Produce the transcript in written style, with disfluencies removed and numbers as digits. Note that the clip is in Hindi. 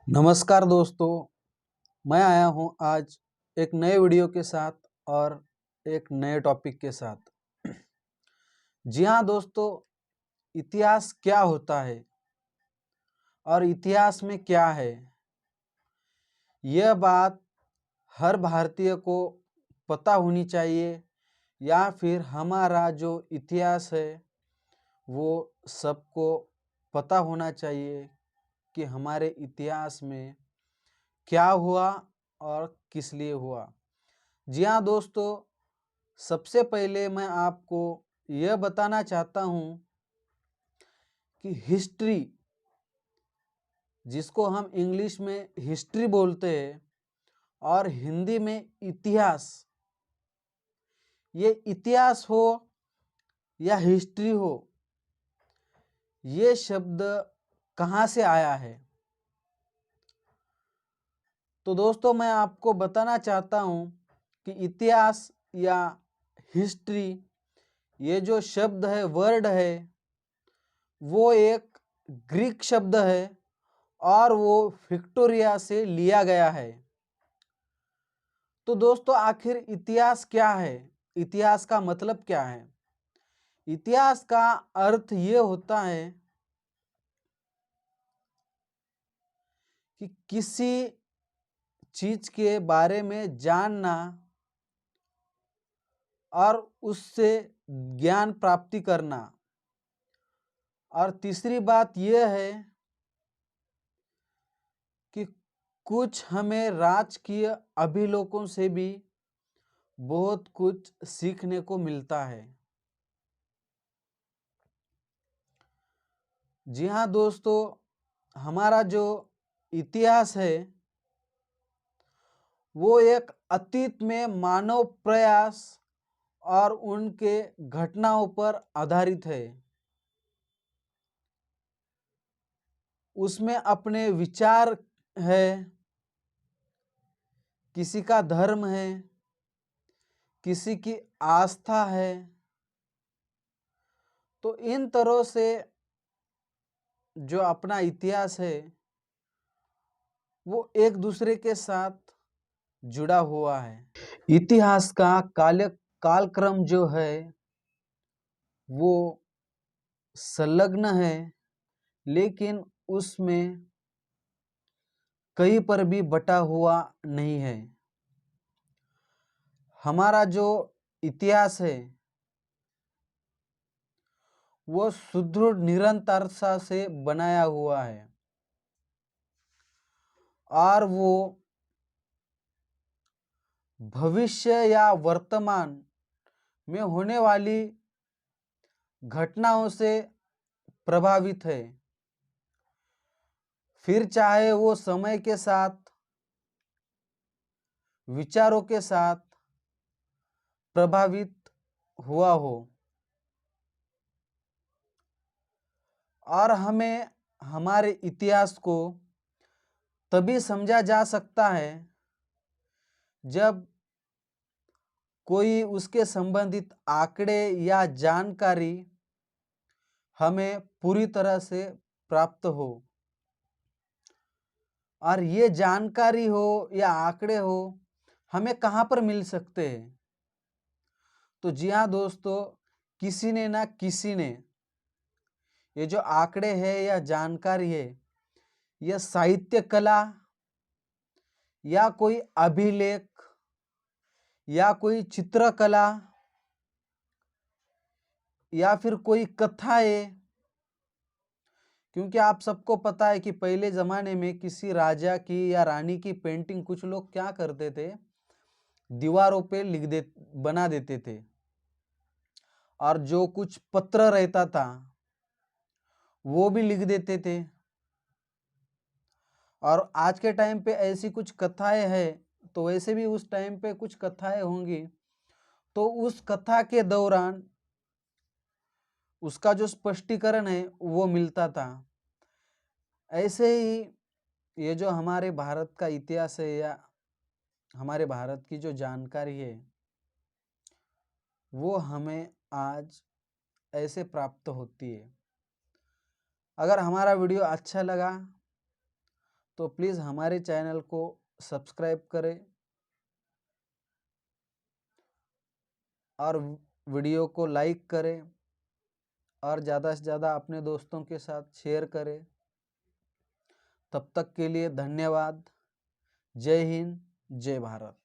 नमस्कार दोस्तों, मैं आया हूं आज एक नए वीडियो के साथ और एक नए टॉपिक के साथ। जी हाँ दोस्तों, इतिहास क्या होता है और इतिहास में क्या है, यह बात हर भारतीय को पता होनी चाहिए या फिर हमारा जो इतिहास है वो सबको पता होना चाहिए कि हमारे इतिहास में क्या हुआ और किस लिए हुआ। जी हाँ दोस्तों, सबसे पहले मैं आपको यह बताना चाहता हूँ कि हिस्ट्री, जिसको हम इंग्लिश में हिस्ट्री बोलते हैं और हिंदी में इतिहास, ये इतिहास हो या हिस्ट्री हो, ये शब्द कहाँ से आया है। तो दोस्तों, मैं आपको बताना चाहता हूँ कि इतिहास या हिस्ट्री, ये जो शब्द है, वर्ड है, वो एक ग्रीक शब्द है और वो विक्टोरिया से लिया गया है। तो दोस्तों, आखिर इतिहास क्या है, इतिहास का मतलब क्या है। इतिहास का अर्थ ये होता है कि किसी चीज के बारे में जानना और उससे ज्ञान प्राप्ति करना। और तीसरी बात यह है कि कुछ हमें राजकीय अभिलोकों से भी बहुत कुछ सीखने को मिलता है। जी हाँ दोस्तों, हमारा जो इतिहास है वो एक अतीत में मानव प्रयास और उनके घटनाओं पर आधारित है। उसमें अपने विचार है, किसी का धर्म है, किसी की आस्था है। तो इन तरह से जो अपना इतिहास है वो एक दूसरे के साथ जुड़ा हुआ है। इतिहास का कालक्रम जो है वो संलग्न है, लेकिन उसमें कहीं पर भी बटा हुआ नहीं है। हमारा जो इतिहास है वो सुदृढ़ निरंतरता से बनाया हुआ है और वो भविष्य या वर्तमान में होने वाली घटनाओं से प्रभावित है। फिर चाहे वो समय के साथ, विचारों के साथ प्रभावित हुआ हो। और हमें हमारे इतिहास को तभी समझा जा सकता है जब कोई उसके संबंधित आंकड़े या जानकारी हमें पूरी तरह से प्राप्त हो। और ये जानकारी हो या आंकड़े हो, हमें कहाँ पर मिल सकते हैं। तो जी हाँ दोस्तों, किसी ने ना किसी ने ये जो आंकड़े है या जानकारी है, यह साहित्य कला या कोई अभिलेख या कोई चित्रकला या फिर कोई कथाएं, क्योंकि आप सबको पता है कि पहले जमाने में किसी राजा की या रानी की पेंटिंग कुछ लोग क्या करते थे, दीवारों पे बना देते थे। और जो कुछ पत्र रहता था वो भी लिख देते थे। और आज के टाइम पे ऐसी कुछ कथाएं हैं, तो वैसे भी उस टाइम पे कुछ कथाएं होंगी। तो उस कथा के दौरान उसका जो स्पष्टीकरण है वो मिलता था। ऐसे ही ये जो हमारे भारत का इतिहास है या हमारे भारत की जो जानकारी है वो हमें आज ऐसे प्राप्त होती है। अगर हमारा वीडियो अच्छा लगा तो प्लीज़ हमारे चैनल को सब्सक्राइब करें और वीडियो को लाइक करें और ज़्यादा से ज़्यादा अपने दोस्तों के साथ शेयर करें। तब तक के लिए धन्यवाद। जय हिंद, जय भारत।